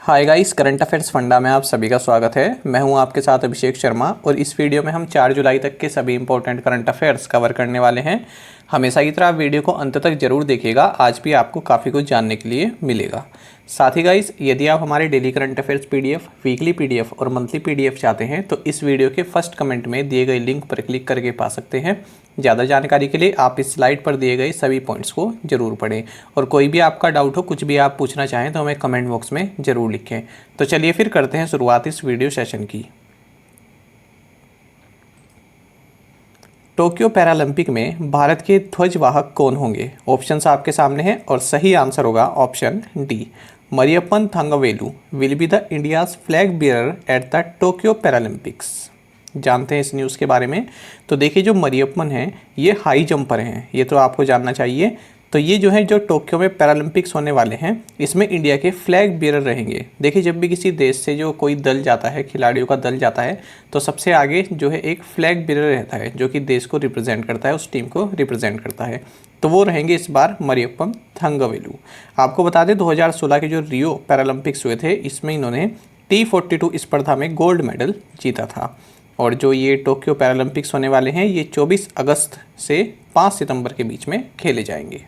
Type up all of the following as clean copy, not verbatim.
Hi guys, current affairs funda में आप सभी का स्वागत है। मैं हूं आपके साथ अभिषेक शर्मा और इस वीडियो में हम 4 जुलाई तक के सभी इंपॉर्टेंट करंट अफेयर्स कवर करने वाले हैं। हमेशा की तरह आप वीडियो को अंत तक जरूर देखिएगा, आज भी आपको काफ़ी कुछ जानने के लिए मिलेगा। साथ ही गाइस, यदि आप हमारे daily current affairs PDF, weekly PDF और मंथली पीडीएफ चाहते हैं तो इस वीडियो के फर्स्ट कमेंट में दिए गए लिंक पर क्लिक करके पा सकते हैं। ज़्यादा जानकारी के लिए आप इस स्लाइड पर दिए गए सभी पॉइंट्स को जरूर पढ़ें और कोई भी आपका डाउट हो, कुछ भी आप पूछना चाहें तो हमें कमेंट बॉक्स में ज़रूर लिखें। तो चलिए फिर करते हैं शुरुआत इस वीडियो सेशन की। टोक्यो पैरालंपिक में भारत के ध्वजवाहक कौन होंगे? ऑप्शंस आपके सामने हैं और सही आंसर होगा option D, Mariyappan Thangavelu will be the India's flag bearer at the Tokyo Paralympics. जानते हैं इस न्यूज़ के बारे में। तो देखिए, जो मरियप्पन हैं ये हाई जंपर हैं, ये तो आपको जानना चाहिए। तो ये जो है, जो टोक्यो में पैरालंपिक्स होने वाले हैं, इसमें इंडिया के फ्लैग बियरर रहेंगे। देखिए, जब भी किसी देश से जो कोई दल जाता है, खिलाड़ियों का दल जाता है, तो सबसे आगे जो है एक फ्लैग बियरर रहता है जो कि देश को रिप्रेजेंट करता है, उस टीम को रिप्रेजेंट करता है। तो वो रहेंगे इस बार मरियप्पन थंगवेलु। आपको बता दें, 2016 के जो रियो पैरालंपिक्स हुए थे, इसमें इन्होंने T42 स्पर्धा में गोल्ड मेडल जीता था। और जो ये टोक्यो पैरालंपिक्स होने वाले हैं, ये 24 अगस्त से 5 सितंबर के बीच में खेले जाएंगे।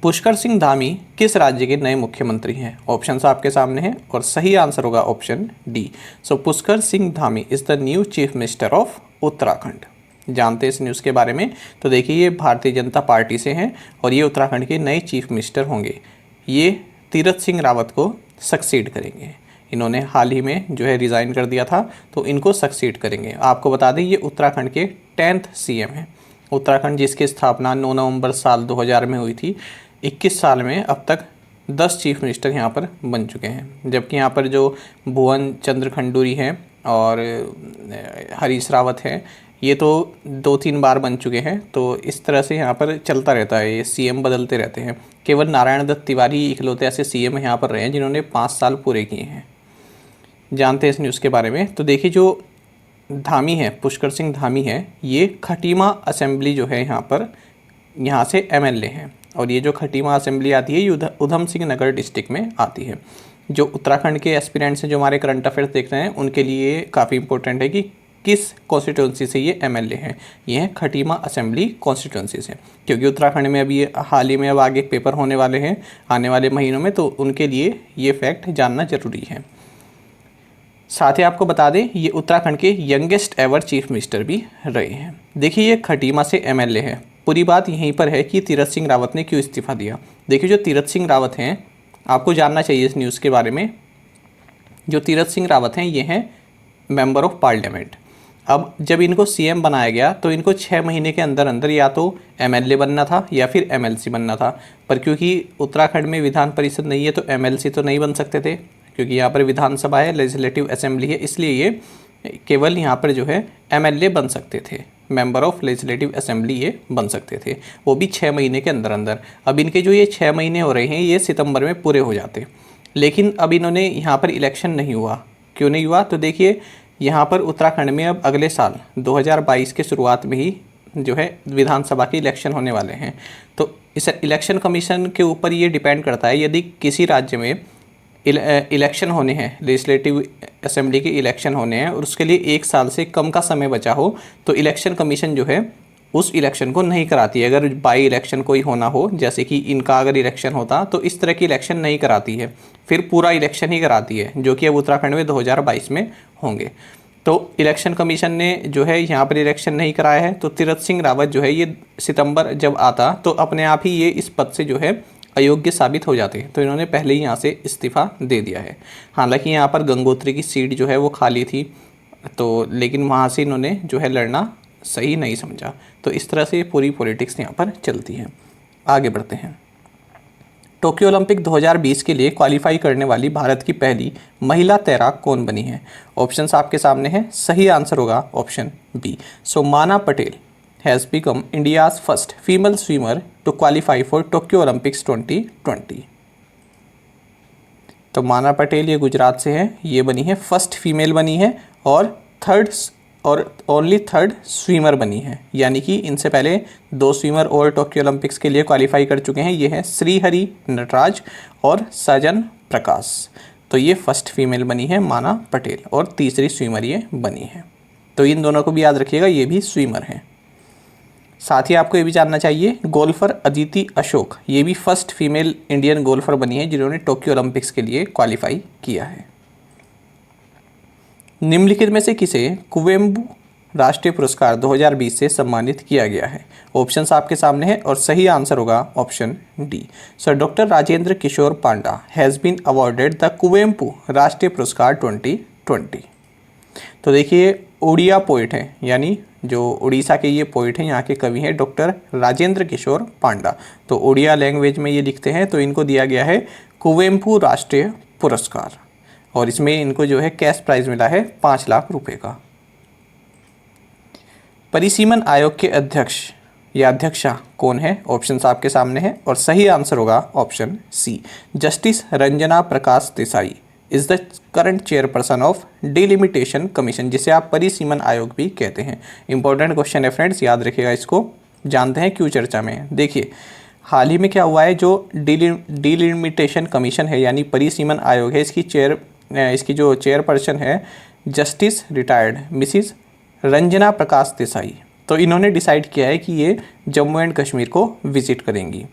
पुष्कर सिंह धामी किस राज्य के नए मुख्यमंत्री हैं? ऑप्शंस आपके सामने हैं और सही आंसर होगा option D. So Pushkar Singh Dhami is the new chief minister of Uttarakhand. जानते हैं इस न्यूज़ के बारे में। तो देखिए, ये भारतीय जनता पार्टी से हैं और ये उत्तराखंड के नए चीफ मिनिस्टर होंगे। ये तीरथ सिंह रावत को सक्सीड करेंगे। इन्होंने हाल ही में जो है रिज़ाइन कर दिया था, तो इनको सक्सीड करेंगे। आपको बता दें, ये उत्तराखंड के 10th सीएम हैं। उत्तराखंड जिसकी स्थापना 9 नवंबर साल 2000 में हुई थी, 21 साल में अब तक 10 चीफ मिनिस्टर यहाँ पर बन चुके हैं। जबकि यहाँ पर जो भुवन चंद्र खंडूरी हैं और हरीश रावत हैं, ये तो 2-3 बार बन चुके हैं। तो इस तरह से यहाँ पर चलता रहता है, ये सीएम बदलते रहते हैं। केवल नारायण दत्त तिवारी इकलौते ऐसे सीएम यहाँ पर रहे हैं जिन्होंने 5 साल पूरे किए हैं। जानते हैं इस न्यूज़ के बारे में। तो देखिए, जो धामी है, पुष्कर सिंह धामी है, ये खटीमा असेंबली जो है यहाँ से एमएलए हैं। और ये जो खटीमा असेंबली आती है, ये उधम सिंह नगर डिस्ट्रिक्ट में आती है। जो उत्तराखंड के एस्पिरेंट्स हैं, जो हमारे करंट अफेयर्स देख रहे हैं, उनके लिए काफ़ी इंपॉर्टेंट है कि किस कॉन्स्टिट्यूंसी से ये एमएलए हैं। ये हैं खटीमा असेंबली कॉन्स्टिट्यूंसी से, क्योंकि उत्तराखंड में अभी हाल ही में अब आगे पेपर होने वाले हैं आने वाले महीनों में, तो उनके लिए ये फैक्ट जानना ज़रूरी है। साथ ही आपको बता दें, ये उत्तराखंड के यंगेस्ट एवर चीफ मिनिस्टर भी रहे हैं। देखिए, ये खटीमा से एमएलए है। पूरी बात यहीं पर है कि तीरथ सिंह रावत ने क्यों इस्तीफा दिया। देखिए, जो तीरथ सिंह रावत हैं, आपको जानना चाहिए इस न्यूज़ के बारे में। जो तीरथ सिंह रावत हैं, ये हैं मेंबर ऑफ पार्लियामेंट। अब जब इनको सीएम बनाया गया, तो इनको 6 महीने के अंदर अंदर या तो एमएलए बनना था या फिर एमएलसी बनना था। पर क्योंकि उत्तराखंड में विधान परिषद नहीं है, तो एमएलसी तो नहीं बन सकते थे, क्योंकि यहाँ पर विधानसभा है, लेजिस्लेटिव असेंबली है, इसलिए ये केवल यहाँ पर जो है एमएलए बन सकते थे, मेंबर ऑफ लेजिस्लेटिव असेंबली ये बन सकते थे, वो भी 6 महीने के अंदर अंदर। अब इनके जो ये 6 महीने हो रहे हैं, ये सितंबर में पूरे हो जाते। लेकिन अब इन्होंने यहाँ पर इलेक्शन नहीं हुआ। क्यों नहीं हुआ? तो देखिए, यहाँ पर उत्तराखंड में अब अगले साल 2022 के शुरुआत में ही जो है विधानसभा के इलेक्शन होने वाले हैं। तो इस इलेक्शन कमीशन के ऊपर ये डिपेंड करता है, यदि किसी राज्य में इलेक्शन होने हैं, लेजिस्लेटिव असेंबली के इलेक्शन होने हैं और उसके लिए 1 साल से कम का समय बचा हो, तो इलेक्शन कमीशन जो है उस इलेक्शन को नहीं कराती है। अगर बाई इलेक्शन कोई होना हो, जैसे कि इनका अगर इलेक्शन होता, तो इस तरह की इलेक्शन नहीं कराती है, फिर पूरा इलेक्शन ही कराती है, जो कि अब उत्तराखंड में 2022 में होंगे। तो इलेक्शन कमीशन ने जो है यहाँ पर इलेक्शन नहीं कराया है। तो तीरथ सिंह रावत जो है, ये सितंबर जब आता तो अपने आप ही ये इस पद से जो है अयोग्य साबित हो जाते हैं। तो इन्होंने पहले ही यहाँ से इस्तीफ़ा दे दिया है। हालांकि यहाँ पर गंगोत्री की सीट जो है वो खाली थी, तो लेकिन वहाँ से इन्होंने जो है लड़ना सही नहीं समझा। तो इस तरह से पूरी पॉलिटिक्स यहाँ पर चलती है। आगे बढ़ते हैं। टोक्यो ओलंपिक 2020 के लिए क्वालिफाई करने वाली भारत की पहली महिला तैराक कौन बनी है? ऑप्शंस आपके सामने हैं। सही आंसर होगा ऑप्शन बी। सो माना Patel has become India's first female swimmer to qualify for Tokyo Olympics 2020। तो माना पटेल ये गुजरात से है, ये बनी है फर्स्ट फीमेल बनी है और थर्ड और ओनली थर्ड स्विमर बनी है, यानी कि इनसे पहले 2 स्विमर और टोक्यो ओलंपिक्स के लिए क्वालिफाई कर चुके हैं। ये हैं श्रीहरि नटराज और सजन प्रकाश। तो ये फर्स्ट फीमेल बनी है माना पटेल और तीसरी स्विमर ये बनी है। तो इन दोनों को भी याद रखिएगा, ये भी स्विमर हैं। साथ ही आपको ये भी जानना चाहिए गोल्फर अदिति अशोक, ये भी फर्स्ट फीमेल इंडियन गोल्फर बनी है जिन्होंने टोक्यो ओलंपिक्स के लिए क्वालिफाई किया है। निम्नलिखित में से किसे कुवेम्बु राष्ट्रीय पुरस्कार 2020 से सम्मानित किया गया है? ऑप्शंस आपके सामने हैं और सही आंसर होगा option D. Sir doctor Rajendra Kishore Panda has been awarded the Kuvempu Rashtriya Puraskar 2020। तो देखिए उड़िया पोइट हैं, यानी जो उड़ीसा के ये पोइट हैं, यहाँ के कवि हैं डॉक्टर राजेंद्र किशोर पांडा। तो उड़िया लैंग्वेज में ये लिखते हैं, तो इनको दिया गया है कुवेम्पु राष्ट्रीय पुरस्कार और इसमें इनको जो है कैश प्राइज मिला है 5 लाख रुपए का। परिसीमन आयोग के अध्यक्ष या अध्यक्षा कौन है? ऑप्शंस आपके सामने हैं और सही आंसर होगा option C. Justice Ranjana Prakash Desai is the current chairperson of delimitation commission, जिसे आप परिसीमन आयोग भी कहते हैं। इंपॉर्टेंट क्वेश्चन है फ्रेंड्स, याद रखिएगा इसको। जानते हैं क्यों चर्चा में। देखिए हाल ही में क्या हुआ है, जो डिलिमिटेशन कमीशन है यानी परिसीमन आयोग है, इसकी जो चेयरपर्सन है justice retired Mrs Ranjana Prakash Desai. तो इन्होंने डिसाइड किया है कि ये जम्मू एंड कश्मीर को विज़िट करेंगी।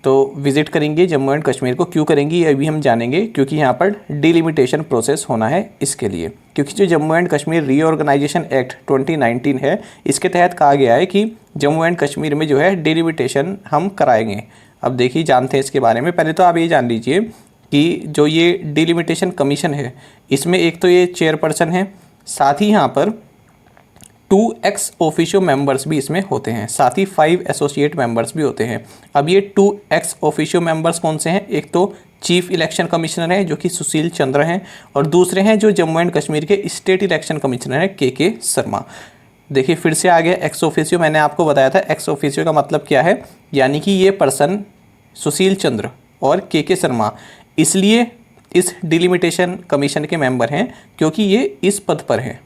तो विज़िट करेंगे जम्मू एंड कश्मीर को, क्यों करेंगी ये अभी हम जानेंगे, क्योंकि यहाँ पर डिलिमिटेशन प्रोसेस होना है इसके लिए। क्योंकि जो Jammu and Kashmir reorganisation act 2019 है, इसके तहत कहा गया है कि जम्मू एंड कश्मीर में जो है डिलिमिटेशन हम कराएंगे। अब देखिए जानते हैं इसके बारे में। पहले तो आप ये जान लीजिए कि जो ये डिलिमिटेशन कमीशन है, इसमें एक तो ये चेयरपर्सन है, साथ ही यहाँ पर 2 एक्स ऑफिशियो मेंबर्स भी इसमें होते हैं, साथ ही 5 एसोसिएट मेंबर्स भी होते हैं। अब ये 2 एक्स ऑफिशियो मेंबर्स कौन से हैं? एक तो चीफ इलेक्शन कमिश्नर है जो कि सुशील चंद्र हैं, और दूसरे हैं जो जम्मू एंड कश्मीर के स्टेट इलेक्शन कमिश्नर हैं के शर्मा। देखिए फिर से आ गया एक्स ऑफिशियो। मैंने आपको बताया था एक्स ऑफिशियो का मतलब क्या है, यानी कि ये पर्सन सुशील चंद्र और के शर्मा इसलिए इस डिलिमिटेशन कमीशन के मेंबर हैं क्योंकि ये इस पद पर हैं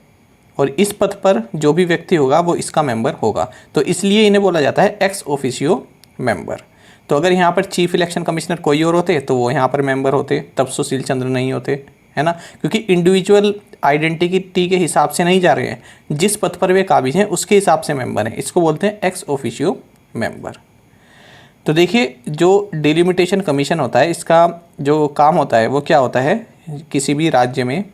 और इस पद पर जो भी व्यक्ति होगा वो इसका मेंबर होगा, तो इसलिए इन्हें बोला जाता है एक्स ऑफिशियो मेंबर। तो अगर यहाँ पर चीफ इलेक्शन कमिश्नर कोई और होते तो वो यहाँ पर मेंबर होते, तब सुशील चंद्र नहीं होते, है ना। क्योंकि इंडिविजुअल आइडेंटिटी के हिसाब से नहीं जा रहे हैं, जिस पद पर वे काबिज हैं उसके हिसाब से मेंबर हैं, इसको बोलते हैं एक्स ऑफिशियो मेंबर। तो देखिए जो डिलिमिटेशन कमीशन होता है, इसका जो काम होता है वो क्या होता है, किसी भी राज्य में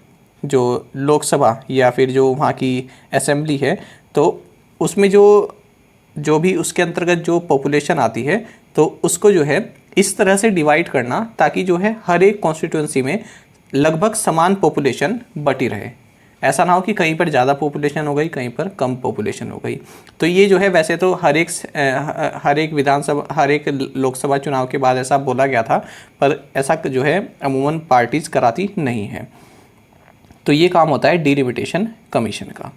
जो लोकसभा या फिर जो वहाँ की असेंबली है, तो उसमें जो भी उसके अंतर्गत जो पॉपुलेशन आती है, तो उसको जो है इस तरह से डिवाइड करना ताकि जो है हर एक कॉन्स्टिट्यूंसी में लगभग समान पॉपुलेशन बटी रहे। ऐसा ना हो कि कहीं पर ज़्यादा पॉपुलेशन हो गई, कहीं पर कम पॉपुलेशन हो गई। तो ये जो है वैसे तो हर एक विधानसभा, हर एक लोकसभा चुनाव के बाद ऐसा बोला गया था, पर ऐसा जो है अमूमन पार्टीज़ कराती नहीं है। तो ये काम होता है डिलिमिटेशन कमीशन का।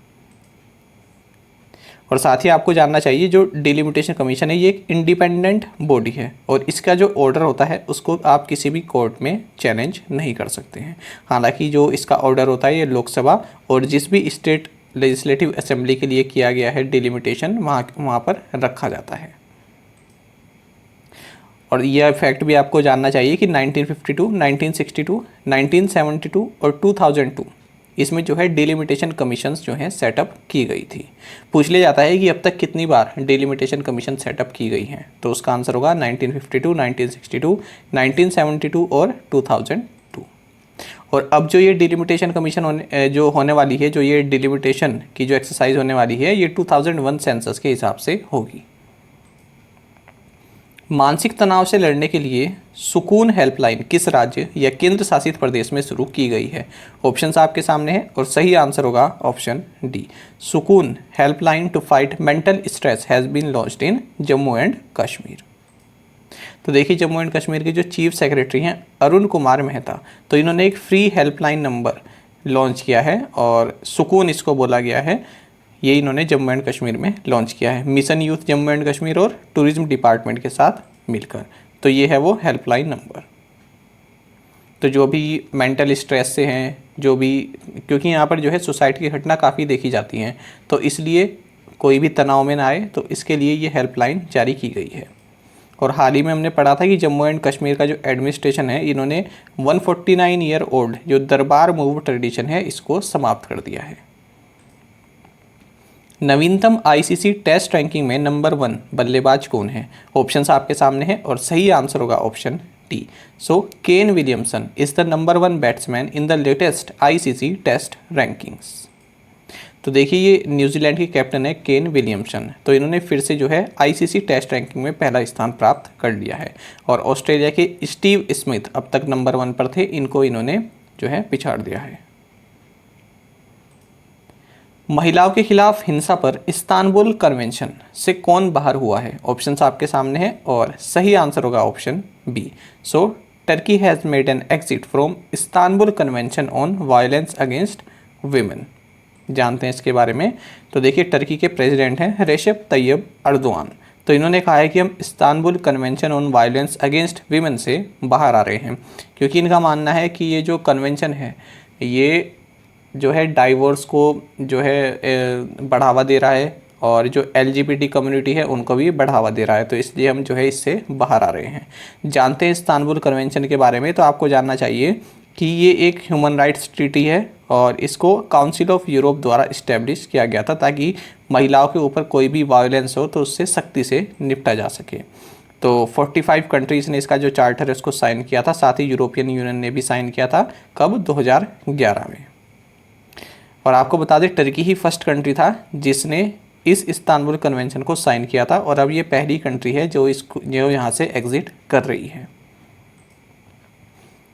और साथ ही आपको जानना चाहिए जो डिलिमिटेशन कमीशन है ये एक इंडिपेंडेंट बॉडी है और इसका जो ऑर्डर होता है उसको आप किसी भी कोर्ट में चैलेंज नहीं कर सकते हैं। हालांकि जो इसका ऑर्डर होता है ये लोकसभा और जिस भी स्टेट लेजिस्लेटिव असेंबली के लिए किया गया है डिलिमिटेशन, वहाँ पर रखा जाता है। और यह फैक्ट भी आपको जानना चाहिए कि 1952, 1962, 1972 और 2002 इसमें जो है डिलिमिटेशन कमीशंस जो हैं सेटअप की गई थी। पूछ लिया जाता है कि अब तक कितनी बार डिलिमिटेशन कमीशन सेटअप की गई हैं, तो उसका आंसर होगा 1952, 1962, 1972 और 2002। और अब जो ये डिलिमिटेशन कमीशन होने वाली है, जो ये डिलिमिटेशन की जो एक्सरसाइज होने वाली है, ये 2001 सेंसस के हिसाब से होगी। मानसिक तनाव से लड़ने के लिए सुकून हेल्पलाइन किस राज्य या केंद्र शासित प्रदेश में शुरू की गई है? ऑप्शंस आपके सामने हैं और सही आंसर होगा option D. Sukoon helpline to fight mental stress has been launched in Jammu and Kashmir. तो देखिए जम्मू एंड कश्मीर के जो चीफ सेक्रेटरी हैं अरुण कुमार मेहता, तो इन्होंने एक फ्री हेल्पलाइन नंबर लॉन्च किया है और सुकून इसको बोला गया है। ये इन्होंने जम्मू एंड कश्मीर में लॉन्च किया है mission youth Jammu and Kashmir और टूरिज्म डिपार्टमेंट के साथ मिलकर। तो ये है वो हेल्पलाइन नंबर। तो जो भी मेंटल स्ट्रेस से हैं जो भी, क्योंकि यहाँ पर जो है सुसाइड की घटना काफ़ी देखी जाती हैं, तो इसलिए कोई भी तनाव में ना आए, तो इसके लिए ये हेल्पलाइन जारी की गई है। और हाल ही में हमने पढ़ा था कि जम्मू एंड कश्मीर का जो एडमिनिस्ट्रेशन है, इन्होंने 149 ईयर ओल्ड जो दरबार मूव ट्रेडिशन है, इसको समाप्त कर दिया है। नवीनतम आईसीसी टेस्ट रैंकिंग में नंबर 1 बल्लेबाज कौन है? ऑप्शंस आपके सामने हैं और सही आंसर होगा option D. So Kane Williamson is the number 1 batsman in the latest ICC test rankings. तो देखिए, ये न्यूजीलैंड के कैप्टन है केन विलियमसन, तो इन्होंने फिर से जो है आईसीसी टेस्ट रैंकिंग में पहला स्थान प्राप्त कर लिया है। और ऑस्ट्रेलिया के स्टीव स्मिथ अब तक नंबर 1 पर थे, इनको इन्होंने जो है पिछाड़ दिया है। महिलाओं के खिलाफ हिंसा पर इस्तांबुल कन्वेंशन से कौन बाहर हुआ है? ऑप्शंस आपके सामने हैं और सही आंसर होगा option B. So Turkey has made an exit from Istanbul convention on violence against women. जानते हैं इसके बारे में। तो देखिए, टर्की के प्रेसिडेंट हैं रेसेप तैयब अर्दोआन, तो इन्होंने कहा है कि हम Istanbul convention on violence against women से बाहर आ रहे हैं, क्योंकि इनका मानना है कि ये जो कन्वेंशन है, ये जो है डाइवोर्स को जो है बढ़ावा दे रहा है, और जो एलजीबीटी कम्युनिटी है उनको भी बढ़ावा दे रहा है, तो इसलिए हम जो है इससे बाहर आ रहे हैं। जानते हैं इस्तांबुल कन्वेंशन के बारे में, तो आपको जानना चाहिए कि ये एक ह्यूमन राइट्स ट्रीटी है, और इसको काउंसिल ऑफ यूरोप द्वारा इस्टेब्लिश किया गया था, ताकि महिलाओं के ऊपर कोई भी वायलेंस हो तो उससे सख्ती से निपटा जा सके। तो 45 कंट्रीज़ ने इसका जो चार्टर है उसको साइन किया था, साथ ही यूरोपियन यूनियन ने भी साइन किया था, कब? 2011 में। और आपको बता दें, टर्की ही फर्स्ट कंट्री था जिसने इस इस्तांबुल कन्वेंशन को साइन किया था, और अब ये पहली कंट्री है जो यहाँ से एग्जिट कर रही है।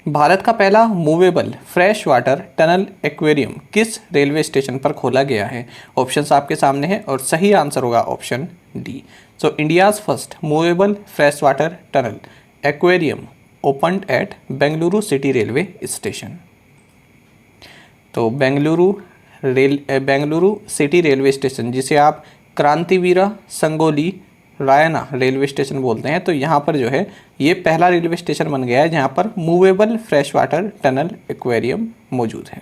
भारत का पहला movable fresh water tunnel aquarium किस रेलवे स्टेशन पर खोला गया है? ऑप्शंस आपके सामने हैं और सही आंसर होगा option D. So India's first movable fresh water tunnel aquarium opened at Bengaluru city railway station. तो बेंगलुरु सिटी रेलवे स्टेशन, जिसे आप क्रांतिवीरा संगोली रायना रेलवे स्टेशन बोलते हैं, तो यहाँ पर जो है ये पहला रेलवे स्टेशन बन गया है जहाँ पर movable fresh water tunnel aquarium मौजूद है।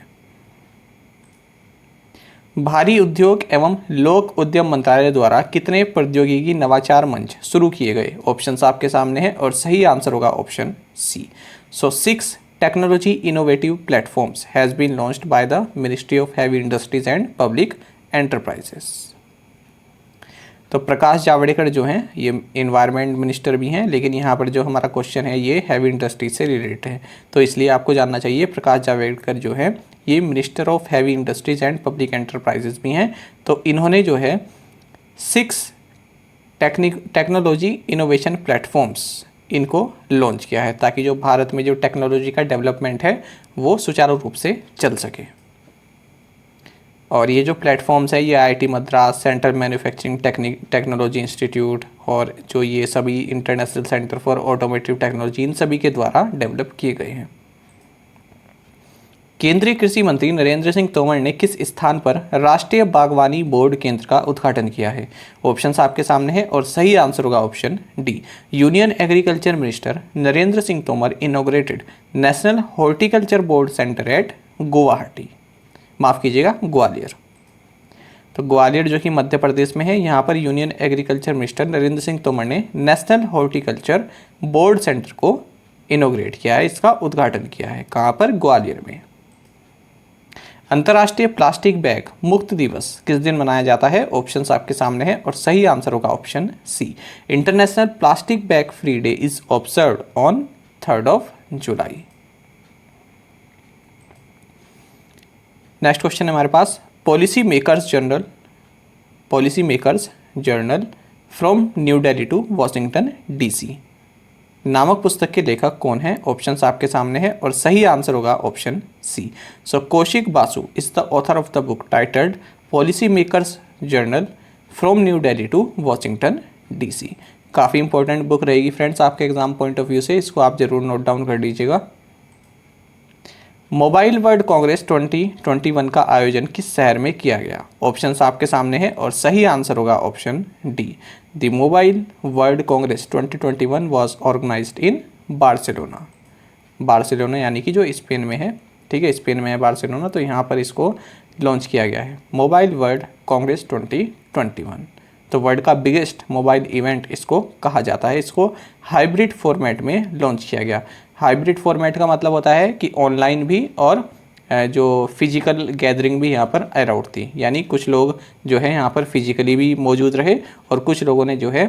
भारी उद्योग एवं लोक उद्यम मंत्रालय द्वारा कितने प्रौद्योगिकी नवाचार मंच शुरू किए गए? ऑप्शंस आपके सामने हैं और सही आंसर होगा option C. So 6 technology innovative platforms has been launched by the ministry of heavy industries and public enterprises. तो प्रकाश जावड़ेकर जो हैं ये इन्वायरमेंट मिनिस्टर भी हैं, लेकिन यहाँ पर जो हमारा क्वेश्चन है ये हैवी इंडस्ट्री से रिलेटेड है, तो इसलिए आपको जानना चाहिए प्रकाश जावड़ेकर जो है ये minister of heavy industries and public enterprises भी हैं। तो इन्होंने जो है 6 टेक्नोलॉजी इनोवेशन प्लेटफॉर्म्स इनको लॉन्च किया है, ताकि जो भारत में जो टेक्नोलॉजी का डेवलपमेंट है वो सुचारू रूप से चल सके। और ये जो प्लेटफॉर्म्स है ये IIT Madras, central manufacturing technology institute और जो ये सभी international centre for automotive technology, इन सभी के द्वारा डेवलप किए गए हैं। केंद्रीय कृषि मंत्री नरेंद्र सिंह तोमर ने किस स्थान पर राष्ट्रीय बागवानी बोर्ड केंद्र का उद्घाटन किया है? ऑप्शंस आपके सामने हैं और सही आंसर होगा option D. Union agriculture minister Narendra Singh Tomar inaugurated national horticulture board centre at Guwahati, माफ़ कीजिएगा ग्वालियर। तो ग्वालियर जो कि मध्य प्रदेश में है, यहाँ पर union agriculture minister Narendra Singh Tomar ने नेशनल हॉर्टिकल्चर बोर्ड सेंटर को इनॉग्रेट किया है, इसका उद्घाटन किया है। कहाँ पर? ग्वालियर में। अंतर्राष्ट्रीय प्लास्टिक बैग मुक्त दिवस किस दिन मनाया जाता है? ऑप्शंस आपके सामने हैं और सही आंसर होगा option C. International plastic bag free day is observed on 3 July. Next question है हमारे पास, policy makers journal from New Delhi to Washington DC नामक पुस्तक के लेखक कौन है? ऑप्शंस आपके सामने हैं और सही आंसर होगा option C. So Kaushik Basu is the author of the book titled policy makers journal from New Delhi to Washington DC. काफ़ी इंपॉर्टेंट बुक रहेगी फ्रेंड्स आपके एग्जाम पॉइंट ऑफ व्यू से, इसको आप जरूर नोट डाउन कर लीजिएगा। मोबाइल वर्ल्ड कांग्रेस 2021 का आयोजन किस शहर में किया गया? ऑप्शंस आपके सामने हैं और सही आंसर होगा option D. The mobile world congress 2021 was organised in Barcelona यानी कि जो स्पेन में है, ठीक है, स्पेन में है बार्सिलोना, तो यहाँ पर इसको लॉन्च किया गया है। मोबाइल वर्ल्ड कांग्रेस 2021, तो वर्ल्ड का बिगेस्ट मोबाइल इवेंट इसको कहा जाता है। इसको हाइब्रिड फॉर्मेट में लॉन्च किया गया। हाइब्रिड फॉर्मेट का मतलब होता है कि ऑनलाइन भी और जो फिजिकल गैदरिंग भी यहाँ पर अलाउड थी, यानी कुछ लोग जो है यहाँ पर फिजिकली भी मौजूद रहे और कुछ लोगों ने जो है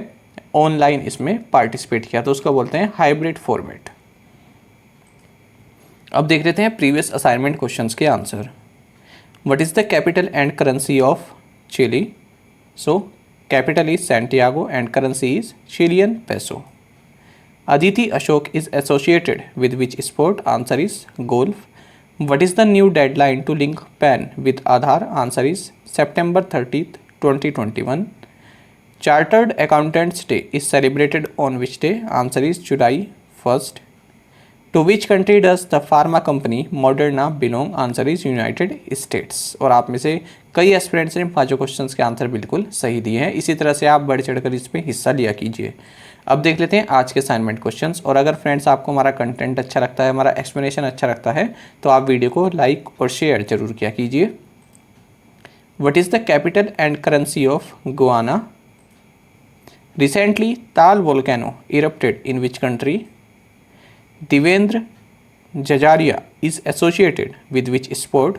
ऑनलाइन इसमें पार्टिसिपेट किया, तो उसको बोलते हैं हाइब्रिड फॉर्मेट। अब देख लेते हैं प्रीवियस असाइनमेंट क्वेश्चंस के answer. What is the capital and currency of Chile? So capital is Santiago and currency is Chilean peso. Aditi Ashok is associated with which sport? Answer is golf. What is the new deadline to link PAN with Aadhaar? Answer is September 30th, 2021. Chartered Accountants Day is celebrated on which day? Answer is July 1st. To which country does the pharma company Moderna belong? Answer is United States. और आप में से कई aspirants ने पांचों questions के answer बिल्कुल सही दिए हैं। इसी तरह से आप बढ़ चढ़कर इस पर हिस्सा लिया कीजिए। अब देख लेते हैं आज के असाइनमेंट क्वेश्चंस। और अगर फ्रेंड्स आपको हमारा कंटेंट अच्छा लगता है, हमारा एक्सप्लेनेशन अच्छा लगता है, तो आप वीडियो को लाइक और शेयर जरूर किया कीजिए। What is the capital and currency of Guyana? Recently Taal volcano erupted in which country? Devendra Jajaria is associated with which sport?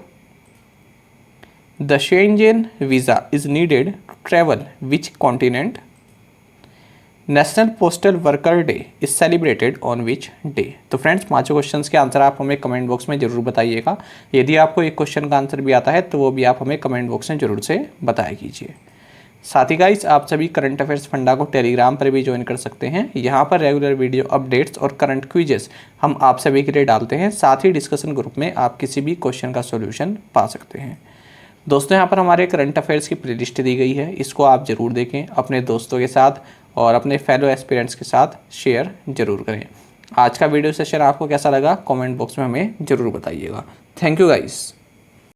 The Schengen visa is needed to travel which continent? National Postal Worker Day is celebrated on which day? तो friends पांचों questions के answer आप हमें comment box में ज़रूर बताइएगा। यदि आपको एक क्वेश्चन का आंसर भी आता है तो वो भी आप हमें कमेंट बॉक्स में ज़रूर से बताया कीजिए। साथ ही गाइस आप सभी करंट अफेयर्स फंडा को टेलीग्राम पर भी ज्वाइन कर सकते हैं। यहाँ पर रेगुलर वीडियो अपडेट्स और करंट क्विजेस हम आप सभी के लिए डालते हैं। साथ ही डिस्कशन ग्रुप में आप किसी भी क्वेश्चन का सॉल्यूशन पा सकते हैं। दोस्तों यहाँ पर हमारे करंट अफेयर्स की प्लेलिस्ट दी गई है, इसको आप ज़रूर देखें, अपने दोस्तों के साथ और अपने फेलो एस्पिरेंट्स के साथ शेयर जरूर करें। आज का वीडियो सेशन आपको कैसा लगा कॉमेंट बॉक्स में हमें ज़रूर बताइएगा। Thank you guys.